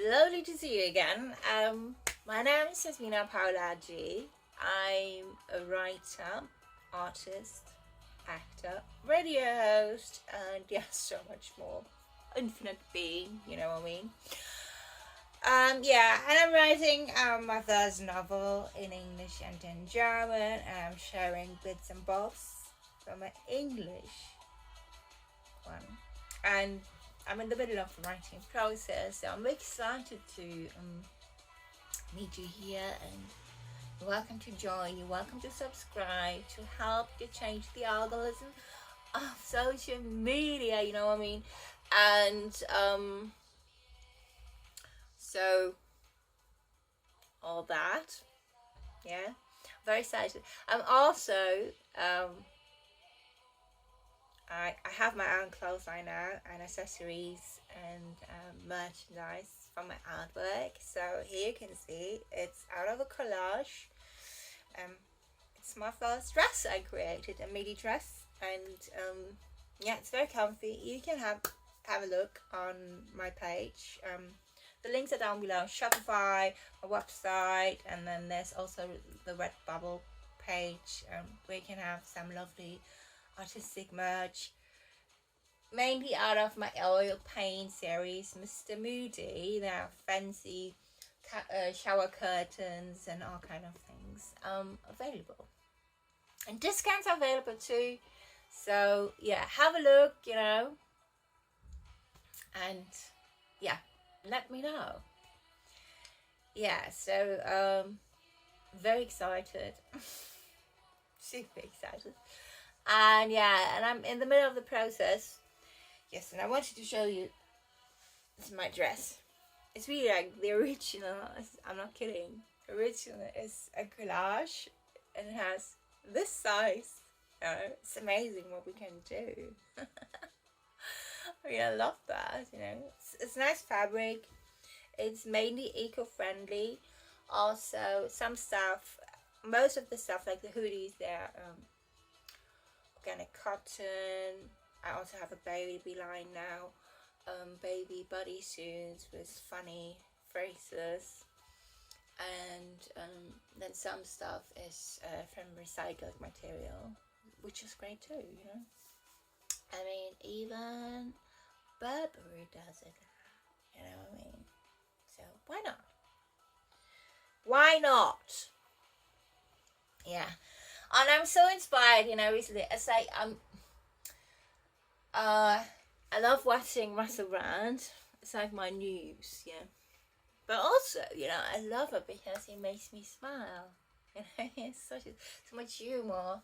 Lovely to see you again. My name is Yasmina Paolaggi. I'm a writer, artist, actor, radio host, and so much more. Infinite being, you know what I mean? And I'm writing my first novel in English and in German, and I'm sharing bits and bobs from my English one. And I'm in the middle of the writing process, so I'm excited to meet you here, and you're welcome to join, you're welcome to subscribe to help to change the algorithm of social media, you know what I mean? And so all that, yeah, very excited. I'm also I have my own clothes line now, and accessories and merchandise from my artwork. So here you can see it's out of a collage. It's my first dress I created, a midi dress, and yeah, it's very comfy. You can have a look on my page. The links are down below. Shopify, my website, and then there's also the Redbubble page where you can have some lovely artistic merch, mainly out of my oil paint series, Mr. Moody. There are fancy shower curtains and all kind of things available, and discounts are available too. So yeah, have a look, you know, and yeah, let me know. Yeah, so very excited. Super excited. And yeah, and I'm in the middle of the process. Yes, and I wanted to show you, this is my dress. It's really like the original. I'm not kidding. The original is a collage, and it has this size. It's amazing what we can do. I mean, I love that, you know. It's nice fabric. It's mainly eco-friendly. Also, some stuff, most of the stuff, like the hoodies, they're organic cotton. I also have a baby line now, baby bodysuits with funny phrases, and then some stuff is from recycled material, which is great too, you know. I mean, even Burberry does it, you know what I mean? So why not? Why not? Yeah. And I'm so inspired, you know, recently. It's like I love watching Russell Brand. It's like my news, yeah. But also, you know, I love it because he makes me smile. You know, he has so much humor,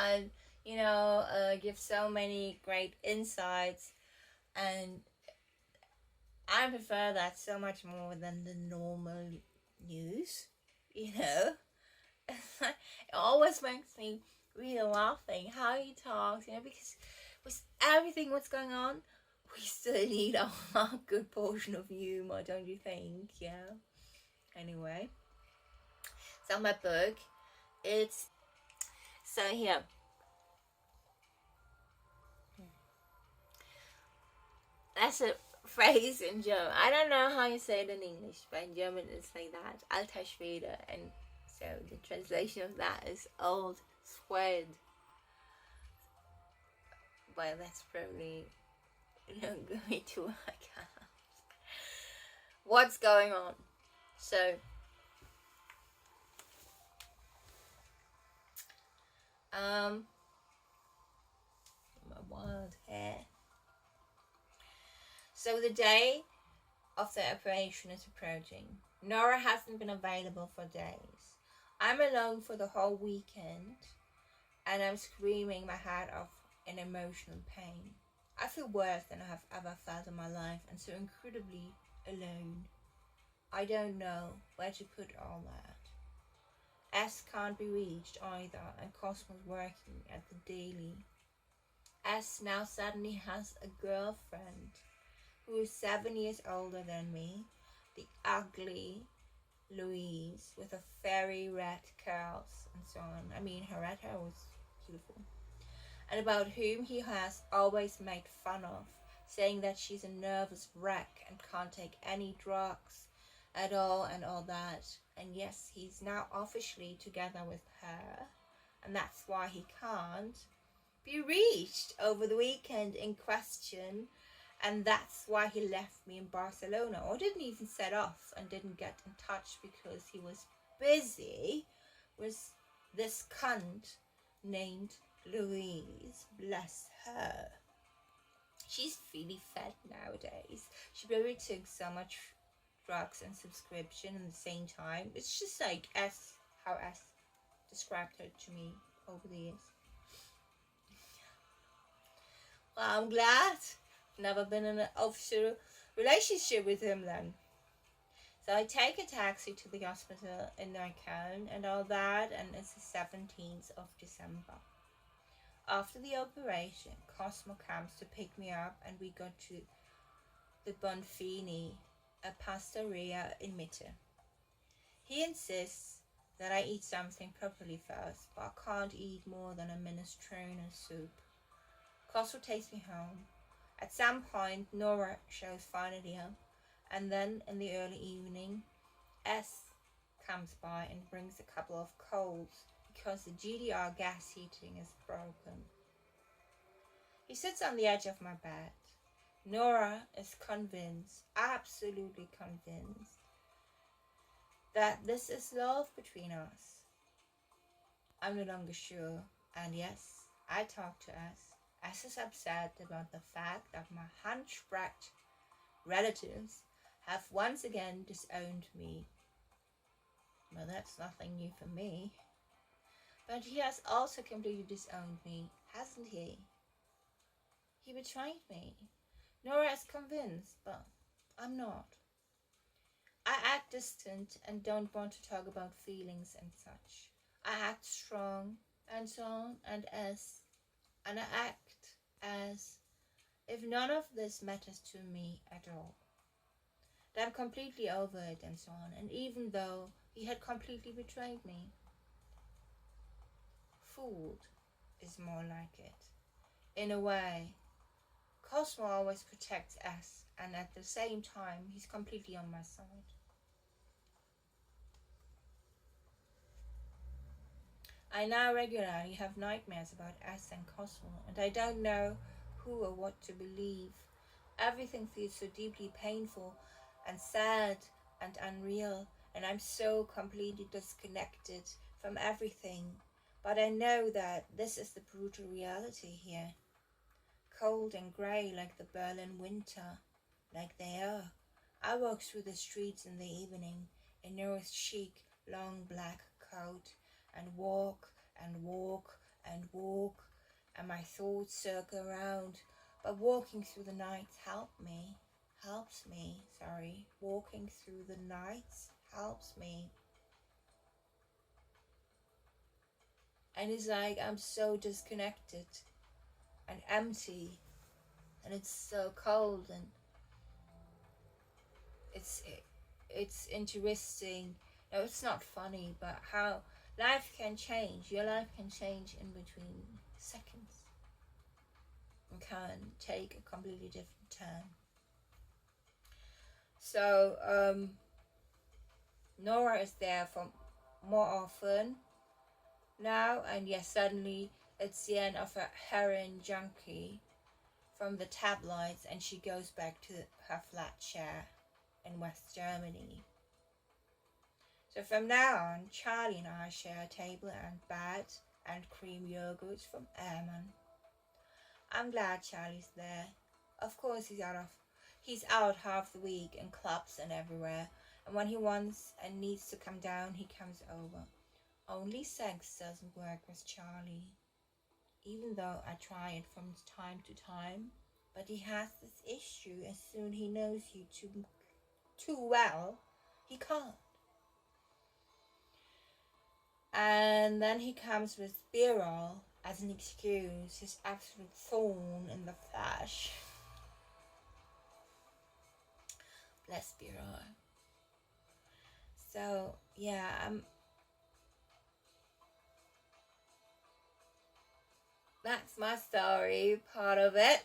and you know, gives so many great insights, and I prefer that so much more than the normal news. You know, it always makes me really laughing how he talks. You know, because with everything what's going on, we still need a good portion of humor, don't you think? Yeah. Anyway, so my book, it's so here. That's a phrase in German. I don't know how you say it in English, but in German it's like that. Alter Schwede, and so the translation of that is old Swede. But that's probably not going to work out. What's going on? So my wild hair. So the day of the operation is approaching. Nora hasn't been available for days. I'm alone for the whole weekend, and I'm screaming my head off in emotional pain. I feel worse than I have ever felt in my life, and so incredibly alone. I don't know where to put all that. S can't be reached either, and Cosmo's working at the Daily. S now suddenly has a girlfriend who is 7 years older than me, the ugly Louise with her fairy red curls and so on. I mean, her red hair was beautiful. And about whom he has always made fun of, saying that she's a nervous wreck and can't take any drugs at all and all that. And yes, he's now officially together with her, and that's why he can't be reached over the weekend in question, and that's why he left me in Barcelona, or didn't even set off and didn't get in touch because he was busy with this cunt named Louise. Bless her. She's really fed nowadays. She probably took so much drugs and subscription at the same time. It's just like how S described her to me over the years. Well, I'm glad I've never been in an official relationship with him then. So I take a taxi to the hospital in Neukölln and all that, and it's the 17th of December. After the operation, Cosmo comes to pick me up and we go to the Bonfini, a pastaria in Mitte. He insists that I eat something properly first, but I can't eat more than a minestrone soup. Cosmo takes me home. At some point, Nora shows finally up, and then in the early evening, S comes by and brings a couple of coals because the GDR gas heating is broken. He sits on the edge of my bed. Nora is convinced, absolutely convinced, that this is love between us. I'm no longer sure, and yes, I talk to S. S is upset about the fact that my hunchbacked relatives have once again disowned me. Well, that's nothing new for me. But he has also completely disowned me, hasn't he? He betrayed me. Nora is convinced, but I'm not. I act distant and don't want to talk about feelings and such. I act strong and so on and I act as if none of this matters to me at all. That I'm completely over it and so on, and even though he had completely betrayed me. Fooled is more like it. In a way, Cosmo always protects us, and at the same time, he's completely on my side. I now regularly have nightmares about us and Cosmo, and I don't know who or what to believe. Everything feels so deeply painful and sad and unreal, and I'm so completely disconnected from everything. But I know that this is the brutal reality here. Cold and grey like the Berlin winter, like they are. I walk through the streets in the evening in Nora's chic, long black coat, and walk and walk and walk, and my thoughts circle around. But walking through the night helps me. Walking through the nights helps me. And it's like I'm so disconnected and empty, and it's so cold, and it's interesting. No, it's not funny, but how life can change. Your life can change in between seconds and can take a completely different turn. So Nora is there for more often now, and yes, suddenly it's the end of her heroin junkie from the tabloids, and she goes back to her flat share in West Germany. So from now on, Charlie and I share a table and bed and cream yogurts from Ehrman. I'm glad Charlie's there. Of course he's out half the week in clubs and everywhere, and when he wants and needs to come down, he comes over. Only sex doesn't work with Charlie, even though I try it from time to time, but he has this issue. As soon as he knows you too well, he can't. And then he comes with Birol as an excuse, his absolute thorn in the flesh. Bless Birol. So yeah, that's my story, part of it.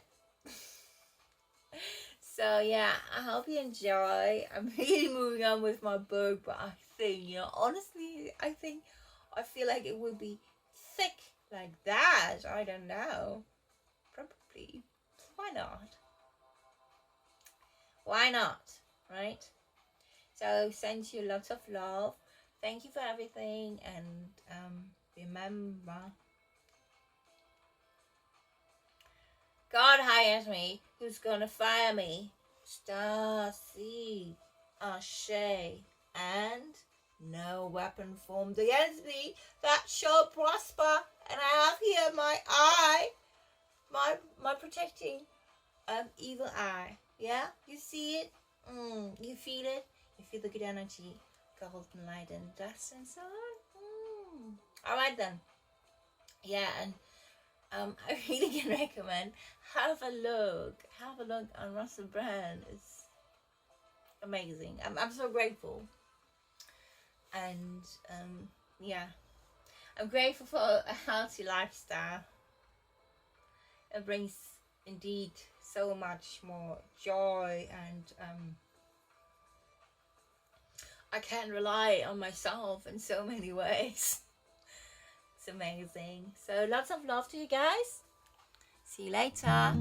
So yeah, I hope you enjoy. I'm really moving on with my book, but I think, honestly, I feel like it will be thick like that. I don't know. Probably. Why not? Why not? Right? So send you lots of love. Thank you for everything, and remember, God hires me. Who's gonna fire me? Star seed, Ashe, and no weapon formed against me that shall prosper. And I have here my eye, my protecting evil eye. Yeah, you see it. You feel it. You feel the good energy, golden light, and dust and so on. All right then. Yeah, and I really can recommend have a look on Russell Brand. It's amazing. I'm so grateful, and yeah, I'm grateful for a healthy lifestyle. It brings indeed so much more joy, and I can rely on myself in so many ways. It's amazing. So lots of love to you guys. See you later.